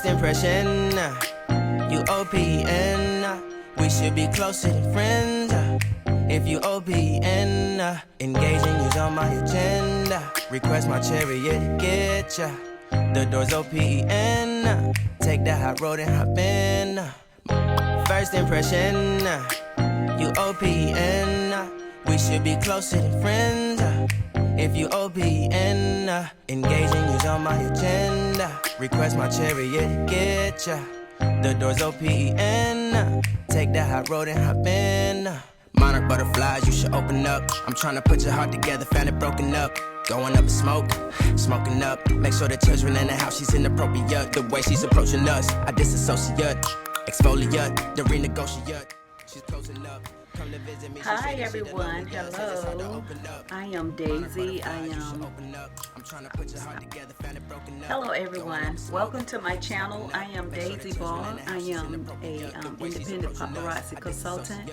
First impression, you OPN. We should be closer than friends. If you OPN, engaging you's on my agenda. Request my chariot to get ya. The door's OPN. Take the hot road and hop in. First impression, you OPN. We should be closer than friends. If you OPN, engaging you's on my agenda. Request my chariot to get ya. The door's OPN. Take the hot road and hop in. Monarch butterflies, you should open up. I'm trying to put your heart together, found it broken up. Going up in smoke, smoking up. Make sure the children in the house, she's inappropriate. The way she's approaching us, I disassociate. Exfoliate, the renegotiate. She's closing up. Hi everyone, hello. I am Daisy. Hello everyone. Welcome to my channel. I am Daisy Ball. I am a independent paparazzi consultant.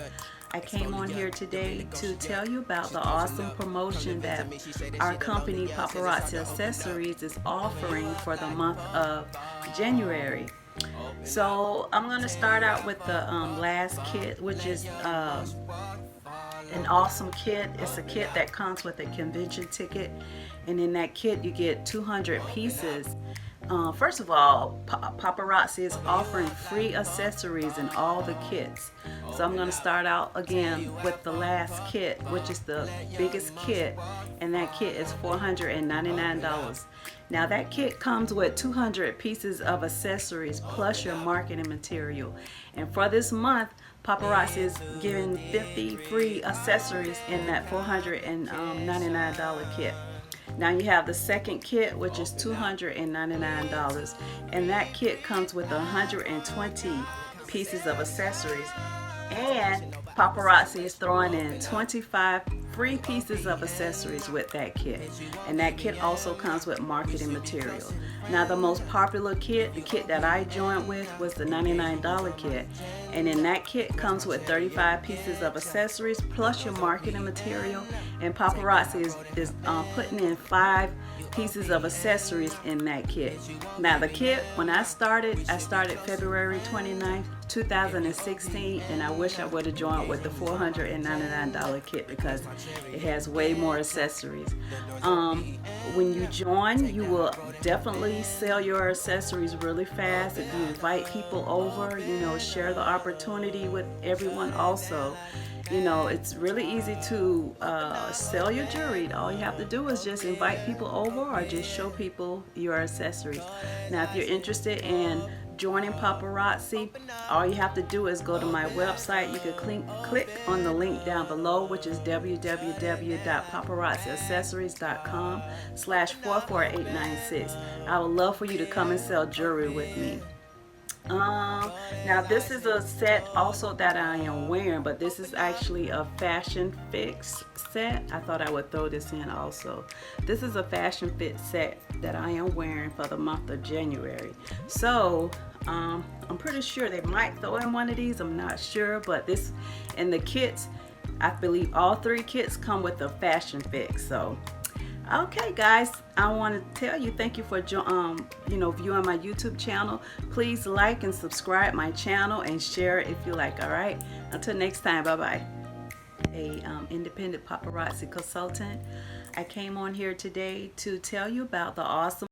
I came on here today to tell you about the awesome promotion that our company Paparazzi Accessories is offering for the month of January. So I'm going to start out with the last kit, which is an awesome kit. It's a kit that comes with a convention ticket, and in that kit you get 200 pieces. First of all, Paparazzi is offering free accessories in all the kits. So I'm going to start out again with the last kit, which is the biggest kit, and that kit is $499. Now that kit comes with 200 pieces of accessories plus your marketing material. And for this month, Paparazzi is giving 50 free accessories in that $499 kit. Now you have the second kit, which is $299, and that kit comes with 120 pieces of accessories, and Paparazzi is throwing in 25 free pieces of accessories with that kit, and that kit also comes with marketing material. Now the most popular kit, the kit that I joined with, was the $99 kit, and in that kit comes with 35 pieces of accessories plus your marketing material, and Paparazzi is putting in 5 pieces of accessories in that kit. Now the kit, when I started February 29th, 2016, and I wish I would have joined with the $499 kit because it has way more accessories. When you join, you will definitely sell your accessories really fast. If you invite people over, you know, share the opportunity with everyone also. You know, it's really easy to sell your jewelry. All you have to do is just invite people over or just show people your accessories. Now, if you're interested in joining Paparazzi, all you have to do is go to my website. You can click on the link down below, which is www.paparazziaccessories.com/44896. I would love for you to come and sell jewelry with me. Now this is a set also that I am wearing, but this is actually a fashion fix set. I thought I would throw this in also. This is a fashion fit set that I am wearing for the month of January. So I'm pretty sure they might throw in one of these. I'm not sure, but this and the kits, I believe all 3 kits come with a fashion fix. So okay guys, I want to tell you thank you for viewing my YouTube channel. Please like and subscribe my channel and share it if you like. All right, until next time, bye bye. Independent paparazzi consultant. I came on here today to tell you about the awesome